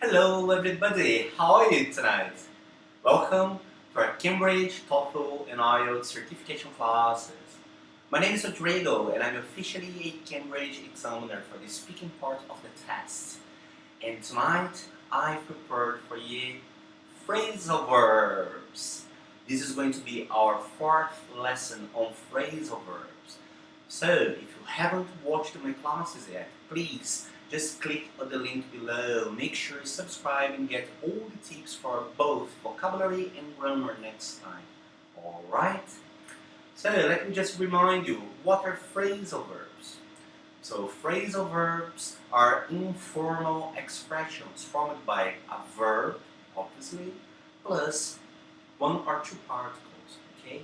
Hello everybody, how are you tonight? Welcome to our Cambridge, Toefl and Ielts certification classes. My name is Rodrigo and I'm officially a Cambridge examiner for the speaking part of the test. And tonight I've prepared for you phrasal verbs. This is going to be our fourth lesson on phrasal verbs. So, if you haven't watched my classes yet, please just click on the link below. Make sure you subscribe and get all the tips for both vocabulary and grammar next time. Alright? So, let me just remind you, what are phrasal verbs? So, phrasal verbs are informal expressions formed by a verb, obviously, plus one or two particles, okay?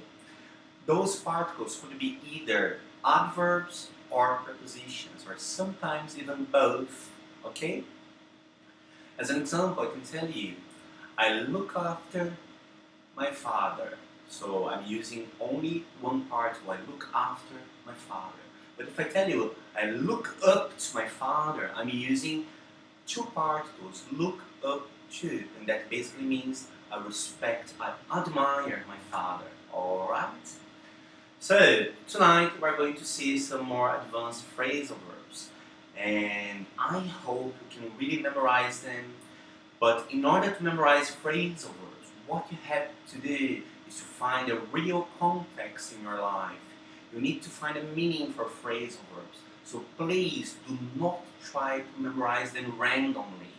Those particles could be either adverbs or prepositions, or sometimes even both, okay? As an example, I can tell you, I look after my father. So I'm using only one particle, I look after my father. But if I tell you, I look up to my father, I'm using two particles, look up to, and that basically means I respect, I admire my father, alright? So, tonight we're going to see some more advanced phrasal verbs, and I hope you can really memorize them. But in order to memorize phrasal verbs, what you have to do is to find a real context in your life. You need to find a meaning for phrasal verbs. So please do not try to memorize them randomly.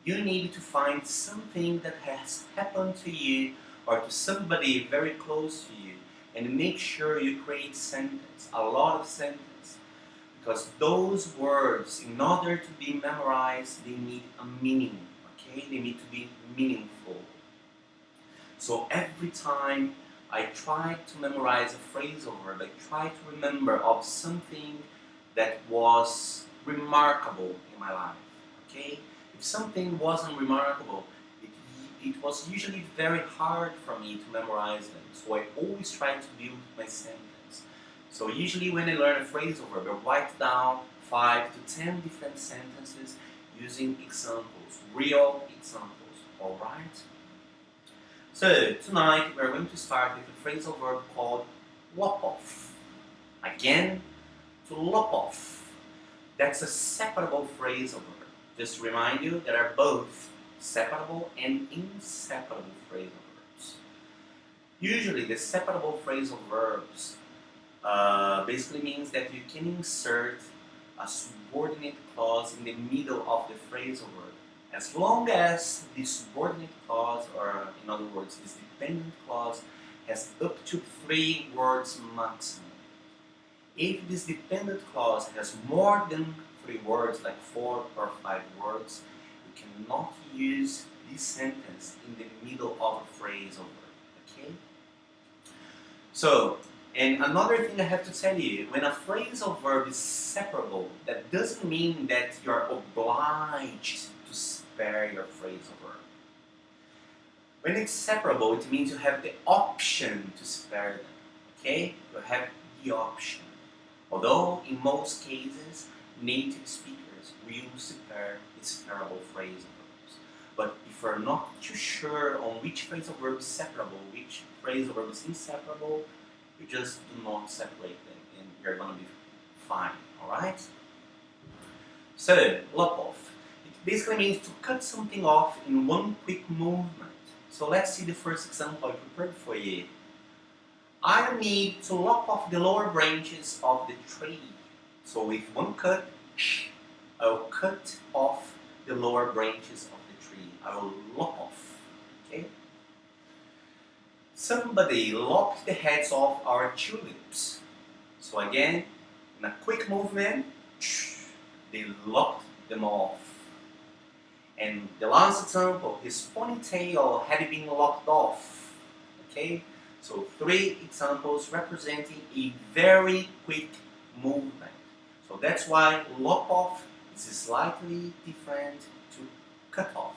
You need to find something that has happened to you or to somebody very close to you, and make sure you create sentence, a lot of sentence, because those words, in order to be memorized, they need a meaning, okay? They need to be meaningful. So every time I try to memorize a phrasal verb, I try to remember of something that was remarkable in my life, okay? If something wasn't remarkable, it was usually very hard for me to memorize them. So I always try to build my sentence. So usually when I learn a phrasal verb, I write down 5 to 10 different sentences using examples, real examples, alright? So tonight we're going to start with a phrasal verb called Ripoff. Again, to lop off. That's a separable phrasal verb. Just to remind you, there are both separable and inseparable phrasal verbs. Usually the separable phrasal verbs basically means that you can insert a subordinate clause in the middle of the phrasal verb, as long as the subordinate clause, or in other words, this dependent clause, has up to 3 words maximum. If this dependent clause has more than 3 words, like 4 or 5 words, you cannot use this sentence in the middle of a phrasal verb, okay? So, and another thing I have to tell you, when a phrasal verb is separable, that doesn't mean that you're obliged to spare your phrasal verb. When it's separable, it means you have the option to spare them, okay? You have the option. Although, in most cases, native speakers will spare the separable phrasal verbs. But if you're not too sure on which phrasal verb is separable, which phrasal verb is inseparable, you just do not separate them and you're going to be fine, alright? So, lop off. It basically means to cut something off in one quick movement. So let's see the first example I prepared for you. I need to lop off the lower branches of the tree. So with one cut, I'll cut off the lower branches of the tree. I will lop off, okay? Somebody lopped the heads off our tulips. So again, in a quick movement, they lopped them off. And the last example, his ponytail had been lopped off, okay? So 3 examples representing a very quick movement. So that's why lop off is slightly different to cut off.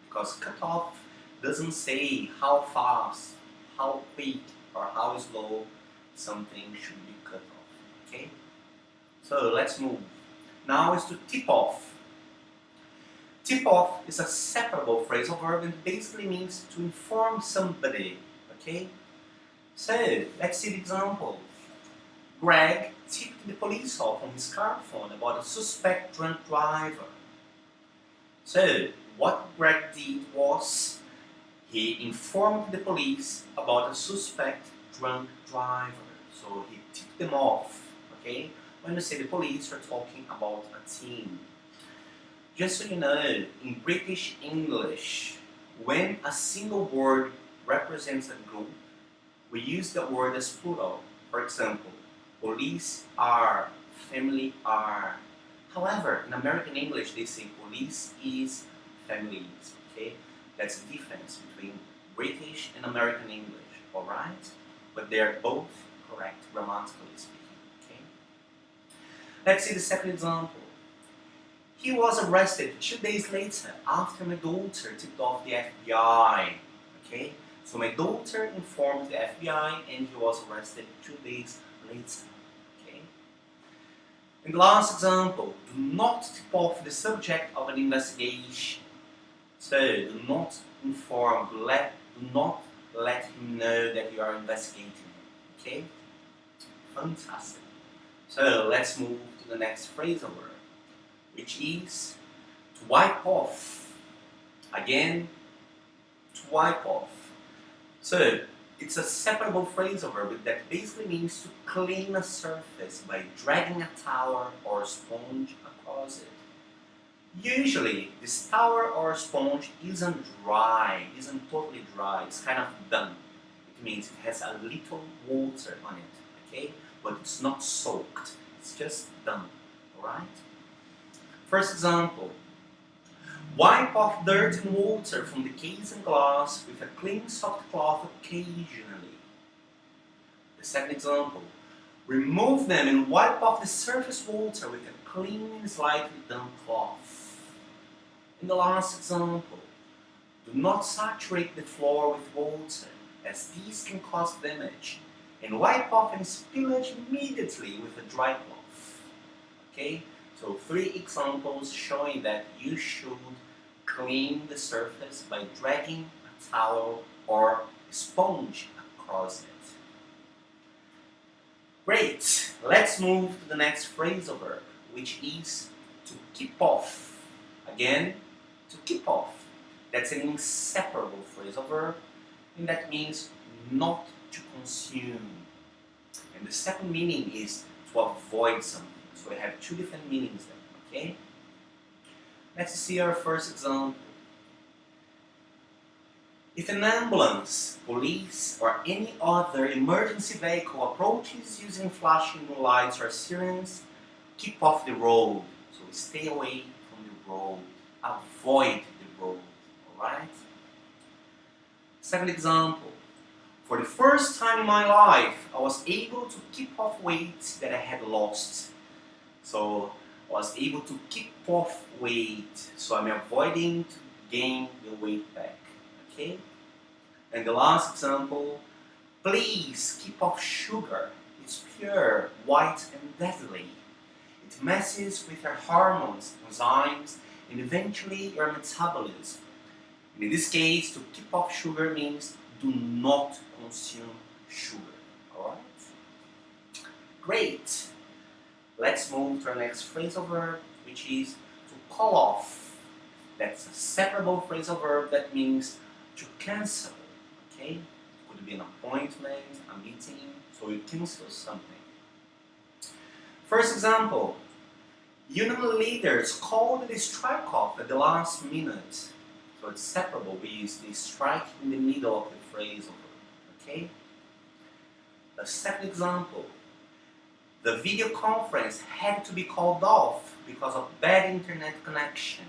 Because cut off doesn't say how fast, how quick, or how slow something should be cut off. Okay? So let's move. Now is to tip off. Tip off is a separable phrasal verb and basically means to inform somebody. Okay? So, let's see the example. Greg tipped the police off on his car phone about a suspect drunk driver. So, what Greg did was he informed the police about a suspect drunk driver. So he tipped them off. Okay? When we say the police, we're talking about a team. Just so you know, in British English, when a single word represents a group, we use the word as plural. For example, police are, family are. However, in American English, they say police is, families. Okay? That's the difference between British and American English, alright? But they are both correct grammatically speaking, okay? Let's see the second example. He was arrested 2 days later after my daughter tipped off the FBI, okay? So my daughter informed the FBI and he was arrested 2 days later, okay? In the last example, do not tip off the subject of an investigation. So, do not inform, do not let him know that you are investigating him. Okay? Fantastic. So, let's move to the next phrasal verb, which is to wipe off. Again, to wipe off. So, it's a separable phrasal verb that basically means to clean a surface by dragging a towel or sponge across it. Usually, this towel or sponge isn't totally dry, it's kind of done. It means it has a little water on it, okay? But it's not soaked, it's just done, alright? First example, wipe off dirt and water from the case and glass with a clean soft cloth occasionally. The second example, remove them and wipe off the surface water with a clean and slightly damp cloth. In the last example, do not saturate the floor with water, as these can cause damage, and wipe off any spillage immediately with a dry cloth. Okay, so 3 examples showing that you should clean the surface by dragging a towel or a sponge across it. Great, let's move to the next phrasal verb, which is to keep off. Again, to keep off. That's an inseparable phrasal verb, and that means not to consume. And the second meaning is to avoid something. So we have 2 different meanings there, okay? Let's see our first example. If an ambulance, police, or any other emergency vehicle approaches using flashing lights or sirens, keep off the road. So stay away from the road. Avoid the road, alright? Second example. For the first time in my life, I was able to keep off weight that I had lost. So I was able to keep off weight. So I'm avoiding to gain the weight back. Okay? And the last example, please keep off sugar. It's pure, white and deadly. It messes with your hormones, enzymes, and eventually your metabolism. And in this case, to keep off sugar means do not consume sugar. Alright? Great! Let's move to our next phrasal verb, which is to call off. That's a separable phrasal verb that means to cancel. Okay? It could be an appointment, a meeting, so you cancel something. First example, union leaders called the strike off at the last minute. So it's separable. We use the strike in the middle of the phrasal verb. Okay? The second example, the video conference had to be called off because of bad internet connection.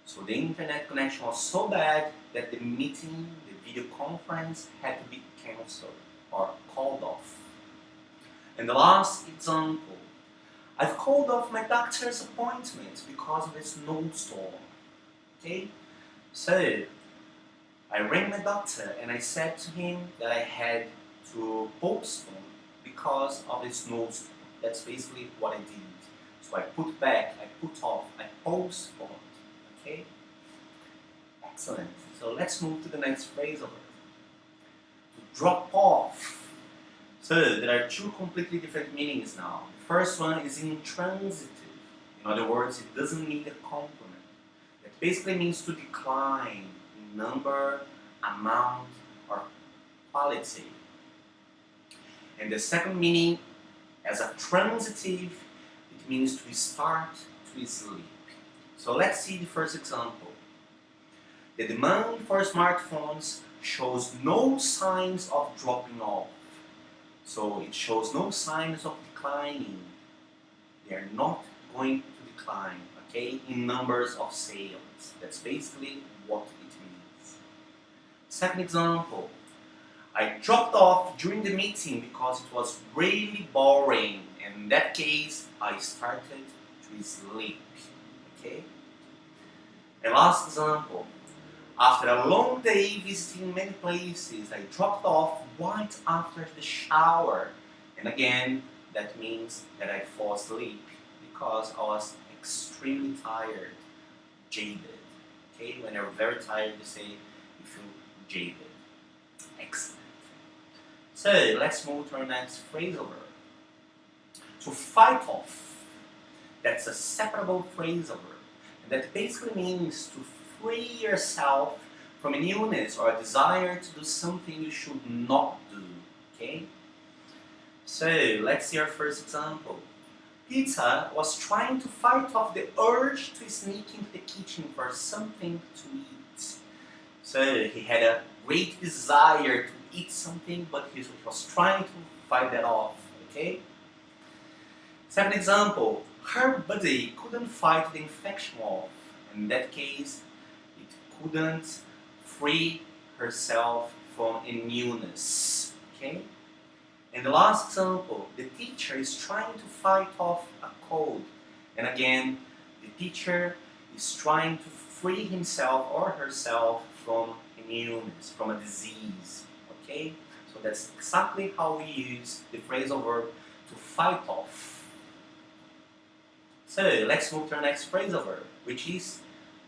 So the internet connection was so bad that the meeting, the video conference, had to be cancelled or called off. And the last example, I've called off my doctor's appointment because of a snowstorm. Okay? So, I rang my doctor and I said to him that I had to postpone because of the snowstorm. That's basically what I did. So I put back, I put off, I postponed. Okay? Excellent. So let's move to the next phrasal verb. To drop off. So there are two completely different meanings now. The first one is intransitive. In other words, it doesn't need a complement. It basically means to decline in number, amount, or quality. And the second meaning, as a transitive, it means to start to sleep. So let's see the first example. The demand for smartphones shows no signs of dropping off. So it shows no signs of declining. They are not going to decline, okay, in numbers of sales. That's basically what it means. Second example. I dropped off during the meeting because it was really boring. And in that case, I started to sleep. Okay? And last example. After a long day visiting many places, I dropped off right after the shower. And again, that means that I fall asleep because I was extremely tired, jaded. Okay? When you're very tired, you say you feel jaded. Excellent. So let's move to our next phrasal verb. To fight off. That's a separable phrasal verb. And that basically means to free yourself from an illness or a desire to do something you should not do. Okay? So let's see our first example. Peter was trying to fight off the urge to sneak into the kitchen for something to eat. So he had a great desire to eat something, but he was trying to fight that off. Okay? Second example, her body couldn't fight the infection off. In that case, it couldn't free herself from an illness. Okay? And the last example, the teacher is trying to fight off a cold. And again, the teacher is trying to free himself or herself from an illness, from a disease. Okay? So that's exactly how we use the phrasal verb to fight off. So let's move to our next phrasal verb, which is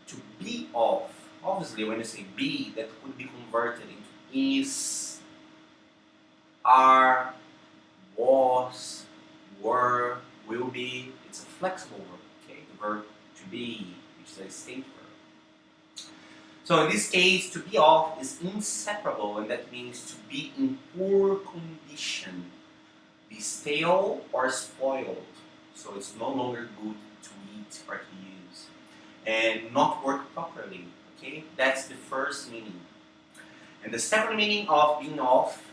to be off. Obviously, when you say be, that could be converted into is, are, was, were, will be. It's a flexible verb, okay? The verb to be, which is a state verb. So in this case, to be off is inseparable, and that means to be in poor condition, be stale or spoiled. So it's no longer good to eat or to use, and not work properly. Okay, that's the first meaning. And the second meaning of being off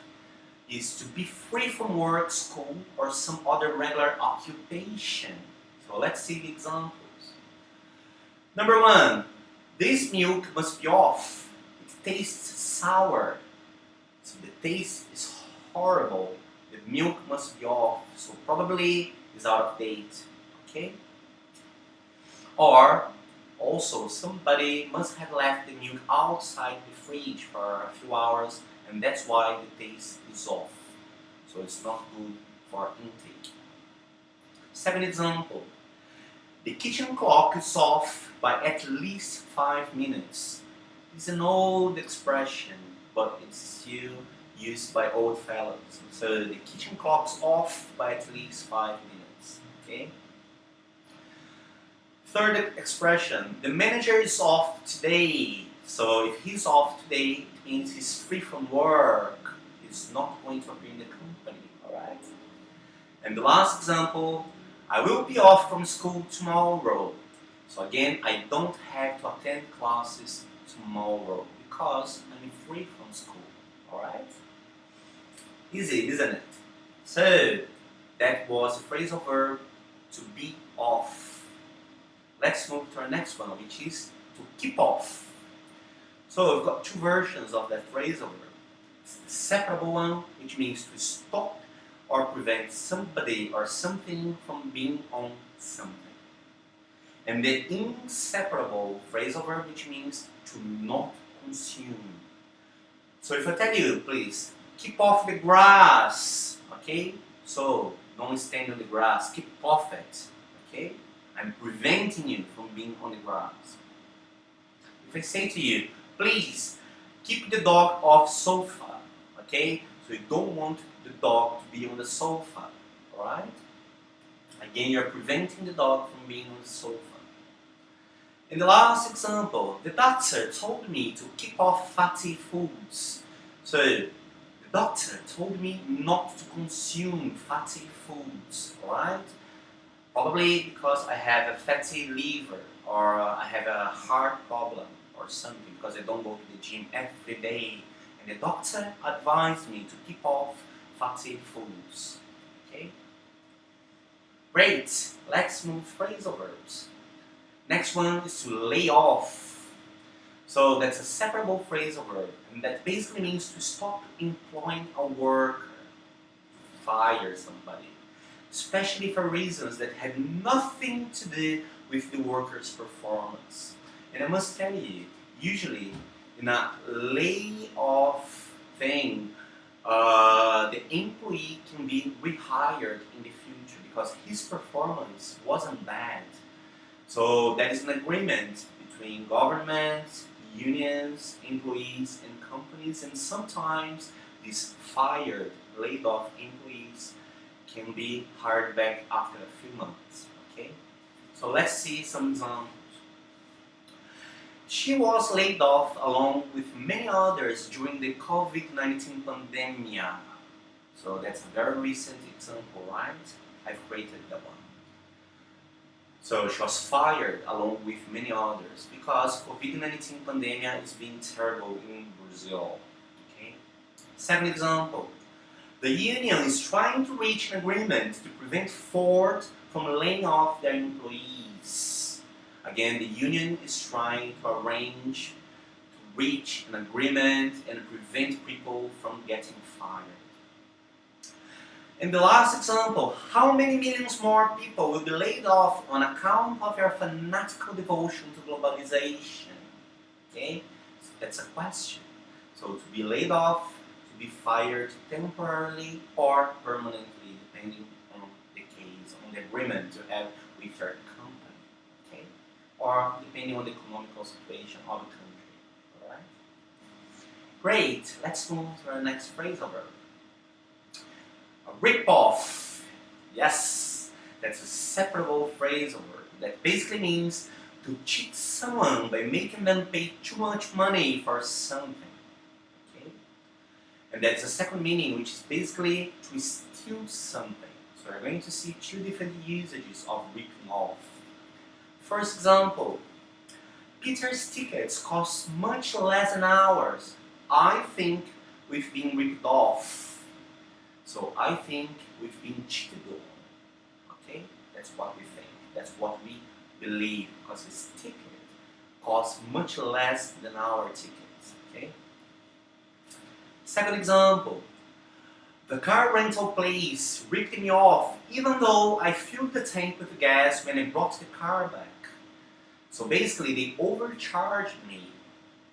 is to be free from work, school, or some other regular occupation. So let's see the examples. Number one, this milk must be off. It tastes sour. So the taste is horrible. The milk must be off. So probably is out of date. Okay? Or also, somebody must have left the milk outside the fridge for a few hours, and that's why the taste is off. So it's not good for intake. Second example. The kitchen clock is off by at least 5 minutes. It's an old expression, but it's still used by old fellows. So the kitchen clock's off by at least 5 minutes. Okay? Third expression, the manager is off today. So if he's off today, it means he's free from work. He's not going to appear in the company, alright? And the last example, I will be off from school tomorrow. So again, I don't have to attend classes tomorrow because I'm free from school, alright? Easy, isn't it? So, that was a phrasal verb to be off. Let's move to our next one, which is to keep off. So we've got two versions of that phrasal verb. It's the separable one, which means to stop or prevent somebody or something from being on something. And the inseparable phrasal verb, which means to not consume. So if I tell you, please, keep off the grass, okay? So don't stand on the grass, keep off it, okay? I'm preventing you from being on the grass. If I say to you, please keep the dog off sofa, okay? So you don't want the dog to be on the sofa, alright? Again, you're preventing the dog from being on the sofa. In the last example, the doctor told me to keep off fatty foods. So, the doctor told me not to consume fatty foods, alright? Probably because I have a fatty liver, or I have a heart problem, or something, because I don't go to the gym every day. And the doctor advised me to keep off fatty foods. Okay? Great! Let's move phrasal verbs. Next one is to lay off. So that's a separable phrasal verb, and that basically means to stop employing a worker, to fire somebody, especially for reasons that have nothing to do with the worker's performance. And I must tell you, usually in a layoff thing, the employee can be rehired in the future because his performance wasn't bad. So that is an agreement between governments, unions, employees, and companies, and sometimes these fired, laid off employees can be hired back after a few months. Okay? So let's see some examples. She was laid off along with many others during the COVID-19 pandemic. So that's a very recent example, right? I've created that one. So she was fired along with many others because COVID-19 pandemic is being terrible in Brazil. Okay? Second example. The union is trying to reach an agreement to prevent Ford from laying off their employees. Again, the union is trying to arrange to reach an agreement and prevent people from getting fired. In the last example, how many millions more people will be laid off on account of your fanatical devotion to globalization? Okay, so that's a question. So to be laid off, to be fired temporarily or permanently, depending on the case, on the agreement you have with your company, okay, or depending on the economical situation of the country. All right. Great. Let's move to our next phrasal verb. A ripoff. Yes, that's a separable phrasal verb that basically means to cheat someone by making them pay too much money for something. Okay? And that's the second meaning, which is basically to steal something. So we're going to see two different usages of ripping off. First example, Peter's tickets cost much less than ours. I think we've been ripped off. So I think we've been cheated on. Okay? That's what we think. That's what we believe, because his ticket costs much less than our tickets. Okay? Second example. The car rental place ripped me off even though I filled the tank with gas when I brought the car back. So basically they overcharged me.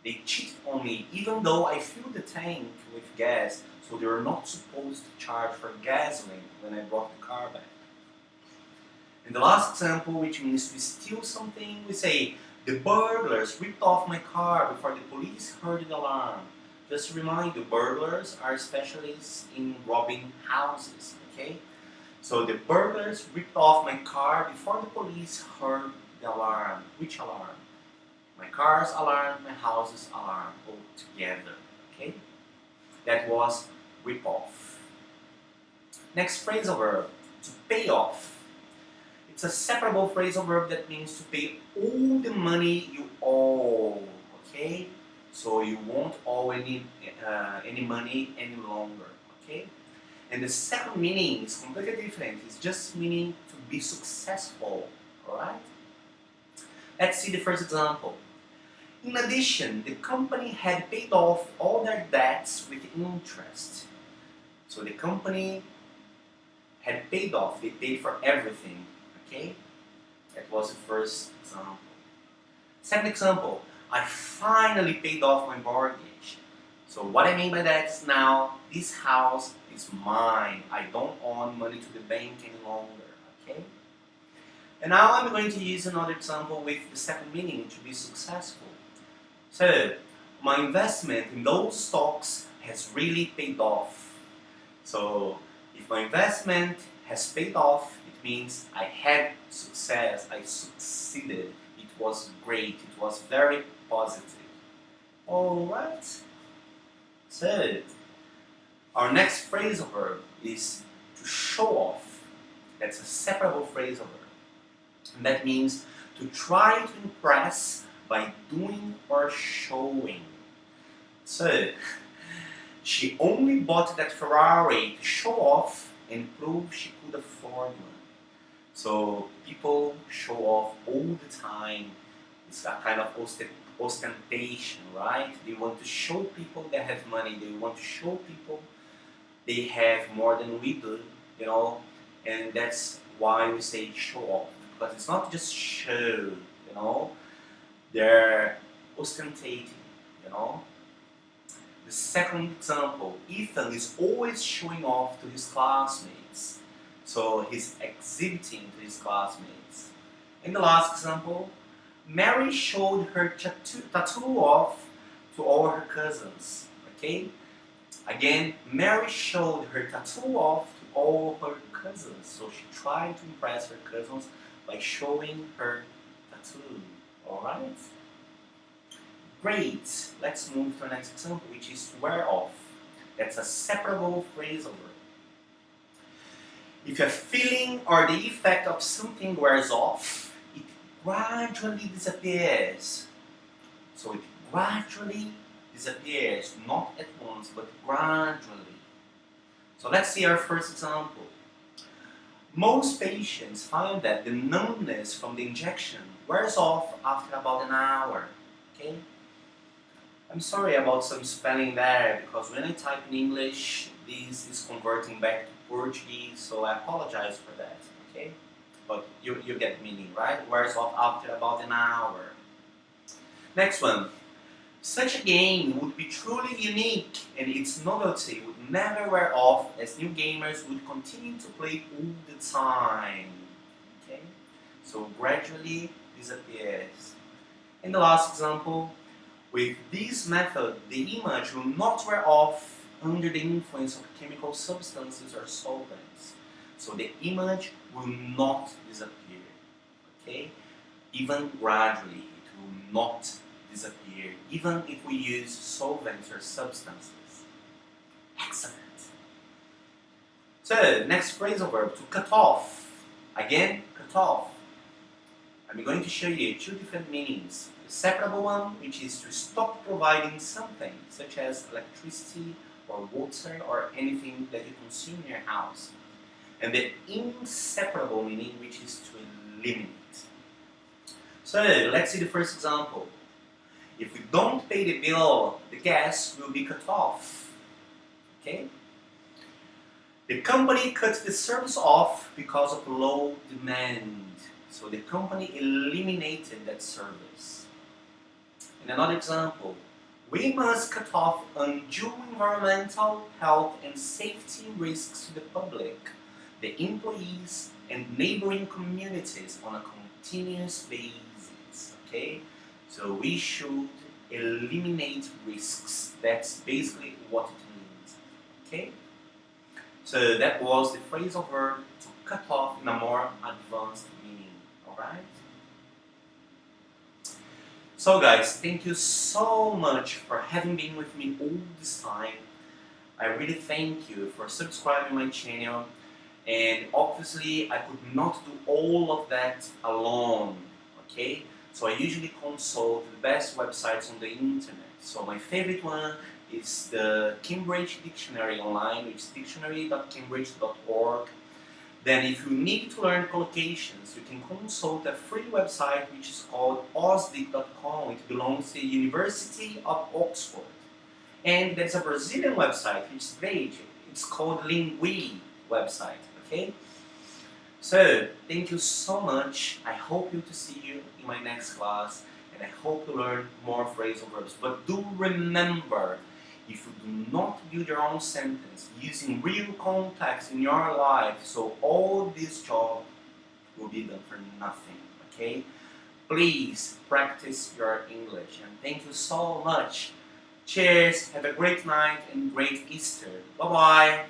They cheated on me even though I filled the tank with gas. So they were not supposed to charge for gasoline when I brought the car back. In the last example, which means to steal something, we say, the burglars ripped off my car before the police heard the alarm. Just to remind you, burglars are specialists in robbing houses, okay? So the burglars ripped off my car before the police heard the alarm. Which alarm? My car's alarm, my house's alarm, all together, okay? That was ripoff. Next phrasal verb, to pay off. It's a separable phrasal verb that means to pay all the money you owe, okay? So you won't owe any money any longer, okay? And the second meaning is completely different. It's just meaning to be successful, alright? Let's see the first example. In addition, the company had paid off all their debts with interest. So the company had paid off, they paid for everything, okay? That was the first example. Second example, I finally paid off my mortgage. So what I mean by that is now, this house is mine. I don't owe money to the bank any longer, okay? And now I'm going to use another example with the second meaning, to be successful. So, my investment in those stocks has really paid off. So, if my investment has paid off, it means I had success, I succeeded. It was great, it was very positive. Alright? So, our next phrasal verb is to show off. That's a separable phrasal verb. And that means to try to impress by doing or showing. So, she only bought that Ferrari to show off and prove she could afford one. So, people show off all the time. It's a kind of ostentation, right? They want to show people they have money. They want to show people they have more than we do, you know, and that's why we say show off, because it's not just show, you know, they're ostentating, you know. The second example, Ethan is always showing off to his classmates, so he's exhibiting to his classmates. In the last example, Mary showed her tattoo off to all her cousins, okay? Again, Mary showed her tattoo off to all her cousins, so she tried to impress her cousins by showing her tattoo. Alright? Great! Let's move to the next example, which is to wear off. That's a separable phrasal verb. If a feeling or the effect of something wears off, it gradually disappears. So it gradually disappears, not at once, but gradually. So let's see our first example. Most patients find that the numbness from the injection wears off after about an hour. Okay? I'm sorry about some spelling there, because when I type in English, this is converting back to Portuguese, so I apologize for that. Okay? But you get the meaning, right? Wears off after about an hour. Next one. Such a game would be truly unique, and its novelty would never wear off, as new gamers would continue to play all the time. Okay? So gradually disappears. In the last example, with this method, the image will not wear off under the influence of chemical substances or solvents. So the image will not disappear. Okay? Even gradually, it will not disappear, even if we use solvents or substances. Excellent. So, next phrasal verb, to cut off. Again, cut off. I'm going to show you two different meanings. The separable one, which is to stop providing something, such as electricity or water or anything that you consume in your house. And the inseparable meaning, which is to eliminate. So, let's see the first example. If we don't pay the bill, the gas will be cut off. Okay? The company cut the service off because of low demand. So the company eliminated that service. In another example, we must cut off undue environmental, health and safety risks to the public, the employees and neighboring communities on a continuous basis. Okay? So we should eliminate risks. That's basically what it means. Okay? So that was the phrasal verb to cut off in a more advanced meaning. Alright? So guys, thank you so much for having been with me all this time. I really thank you for subscribing my channel, and obviously I could not do all of that alone. Okay? So I usually consult the best websites on the internet. So my favorite one is the Cambridge Dictionary online, which is dictionary.cambridge.org. Then if you need to learn collocations, you can consult a free website which is called osdic.com. It belongs to the University of Oxford. And there's a Brazilian website which is great. It's called Lingui website. Okay? So, thank you so much. I hope to see you in my next class, and I hope to learn more phrasal verbs. But do remember, if you do not build your own sentence using real context in your life, so all this job will be done for nothing, okay? Please practice your English. And thank you so much. Cheers, have a great night and great Easter. Bye bye.